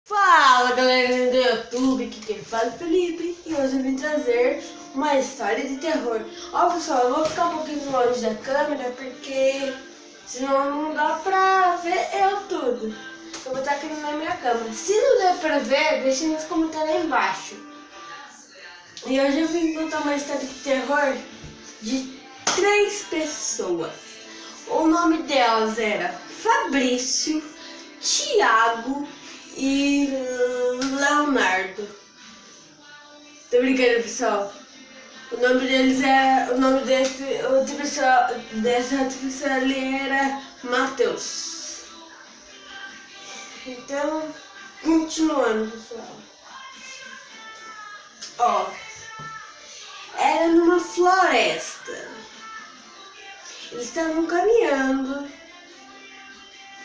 Fala galera do YouTube, aqui quem fala é Felipe e hoje eu vim trazer uma história de terror. Ó pessoal, eu vou ficar um pouquinho longe da câmera porque senão não dá pra ver eu tudo. Eu vou estar aqui na minha cama. Se não der pra ver, deixa nos comentários aí embaixo. E hoje eu vim contar uma história de terror de 3 pessoas. O nome delas era Fabrício, Thiago e Leonardo. Tô brincando, pessoal. O nome deles é. O nome dessa outra pessoa ali era Matheus. Então, continuando, pessoal. Ó, era numa floresta. Eles estavam caminhando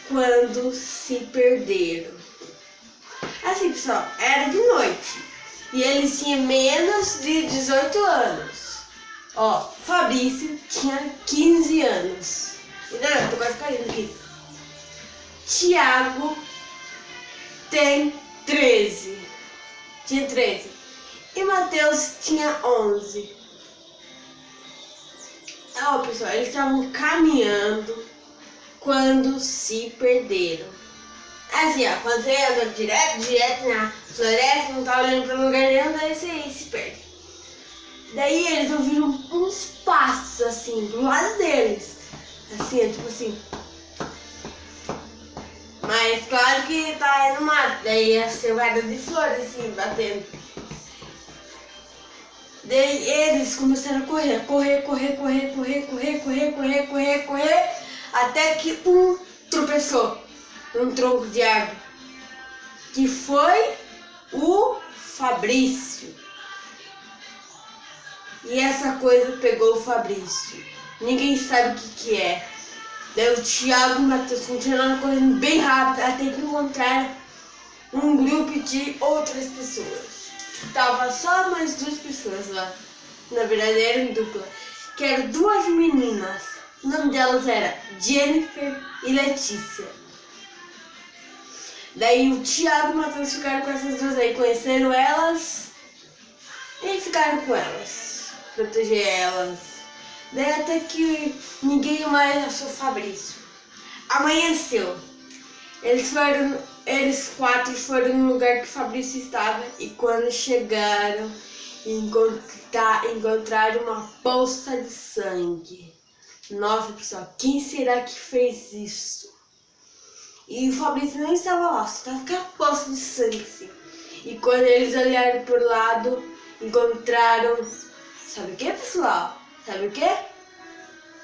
quando se perderam. Assim, pessoal, era de noite e eles tinham menos de 18 anos. Ó, Fabrício tinha 15 anos. Não, tô quase caindo aqui. Thiago tem 13. Tinha 13. E Matheus tinha 11. Ó, pessoal, eles estavam caminhando quando se perderam. Assim, ó, quando você anda direto na floresta, não tá olhando pra lugar nenhum, daí você se perde. Daí eles ouviram uns passos, assim, do lado deles. Assim, tipo assim. Mas claro que tá aí no mato, daí ia ser guarda de flores, assim, batendo. Daí eles começaram a correr, até que um tropeçou num tronco de árvore, que foi o Fabrício. E essa coisa pegou o Fabrício. Ninguém sabe o que é. Daí o Thiago e o Matheus continuaram correndo bem rápido até que encontraram um grupo de outras pessoas. Tava só mais 2 pessoas lá. Na verdade eram dupla. Que eram 2 meninas. O nome delas era Jennifer e Letícia. Daí o Thiago e o Matheus ficaram com essas 2 aí, conheceram elas e ficaram com elas, proteger elas. Daí até que ninguém mais achou Fabrício. Amanheceu. Eles 4 foram no lugar que Fabrício estava e quando chegaram, encontraram uma poça de sangue. Nossa, pessoal, quem será que fez isso? E o Fabrício não estava lá, só estava com a poça de sangue assim. E quando eles olharam por lado, encontraram, sabe o que, pessoal? Sabe o que?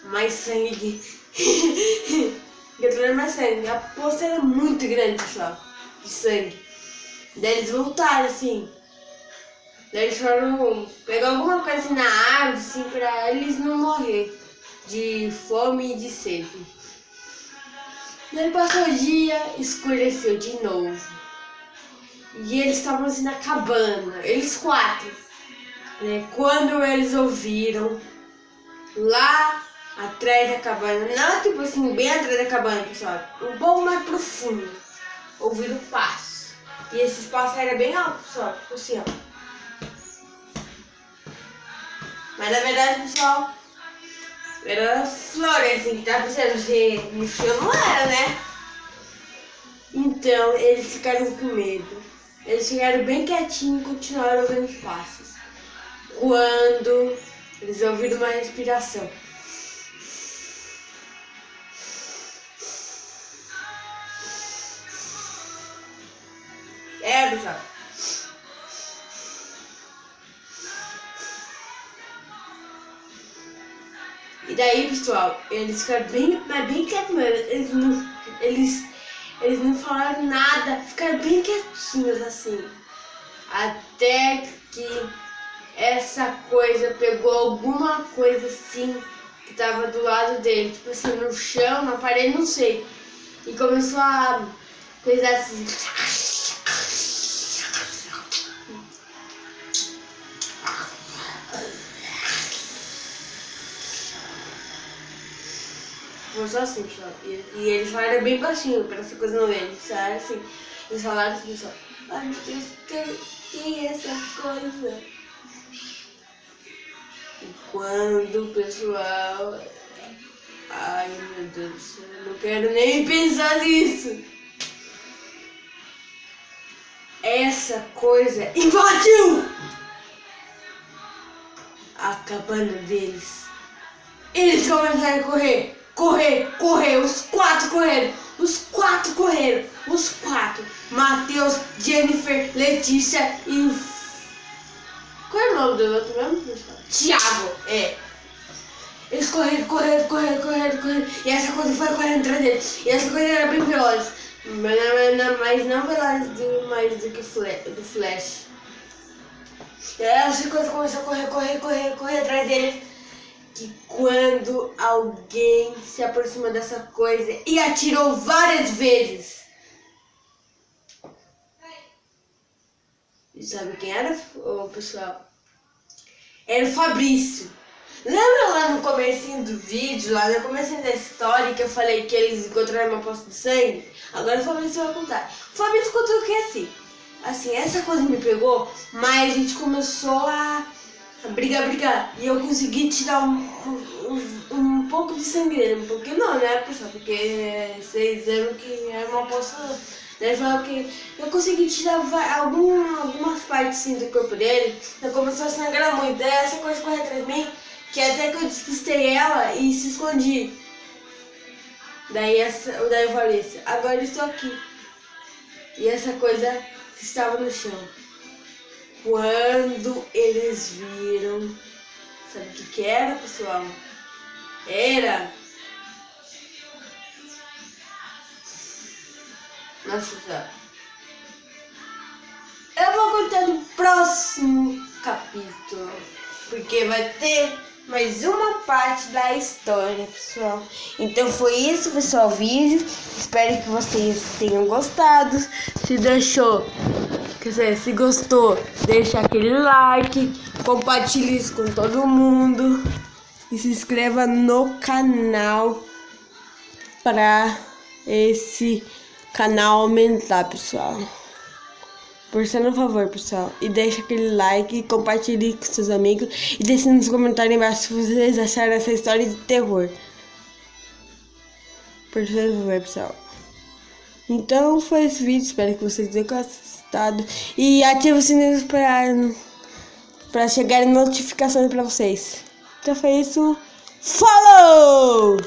Mais sangue. Encontraram mais sangue. A poça era muito grande, pessoal, de sangue. Daí eles voltaram assim. Daí eles foram pegar alguma coisa assim na árvore, assim, pra eles não morrer de fome e de sede. Daí passou o dia, escureceu de novo. E eles estavam assim na cabana, eles 4. Né? Quando eles ouviram lá atrás da cabana, não tipo assim, bem atrás da cabana, pessoal, um pouco mais profundo, ouviram passos. E esses passos eram bem altos, pessoal, tipo assim, ó. Mas na verdade, pessoal, era flores assim que tava pensando, no chão não era, né? Então eles ficaram com medo. Eles ficaram bem quietinhos e continuaram ouvindo os passos. Quando eles ouviram uma respiração. Pessoal. E daí, pessoal, eles ficaram bem quietos mesmo. Eles não falaram nada, ficaram bem quietinhos assim. Até que essa coisa pegou alguma coisa assim que tava do lado dele, tipo assim, no chão, na parede, não sei. E começou a coisar assim. Começou assim, pessoal. E eles falaram bem baixinho pra essa coisa não ver. Eles falaram assim, eles falaram assim, pessoal. Ai meu Deus, quem é essa coisa? E quando o pessoal... Ai meu Deus do céu, eu não quero nem pensar nisso. Essa coisa invadiu a cabana deles. Eles começaram a correr, os quatro correram. Matheus, Jennifer, Letícia e... Qual é o nome do outro mesmo? Thiago, é. Eles correram. E essa coisa foi correndo atrás deles. E essa coisa era bem veloz. Mas não veloz mais do que do Flash. E essa coisa começou a correr atrás deles. Que quando alguém se aproxima dessa coisa e atirou várias vezes. E sabe quem era, pessoal? Era o Fabrício. Lembra lá no comecinho do vídeo, lá no comecinho da história, que eu falei que eles encontraram uma poça de sangue? Agora o Fabrício vai contar. O Fabrício contou que assim, essa coisa me pegou, mas a gente começou a brigar. E eu consegui tirar um pouco de sangue dele. Um pouquinho não, né, pessoal? Porque vocês lembram que era uma poça... Ele falou que eu consegui tirar algumas partes assim, do corpo dele. Então começou a sangrar muito. Daí essa coisa correu atrás de mim, que até que eu despistei ela e se escondi. Daí eu falei assim, agora eu estou aqui. E essa coisa estava no chão. Quando eles viram, sabe o que era, pessoal? Era... Nossa senhora. Eu vou contar no próximo capítulo, porque vai ter mais uma parte da história, pessoal. Então foi isso, pessoal, o vídeo. Espero que vocês tenham gostado. Se gostou, deixa aquele like, compartilhe isso com todo mundo e se inscreva no canal para esse canal aumentar, pessoal. Por ser um favor, pessoal. E deixa aquele like e compartilhe com seus amigos. E deixe nos comentários embaixo se vocês acharam essa história de terror. Por favor, pessoal. Então foi esse vídeo. Espero que vocês tenham gostado. E ative o sininho para chegar notificações para vocês. Então foi isso. Falou!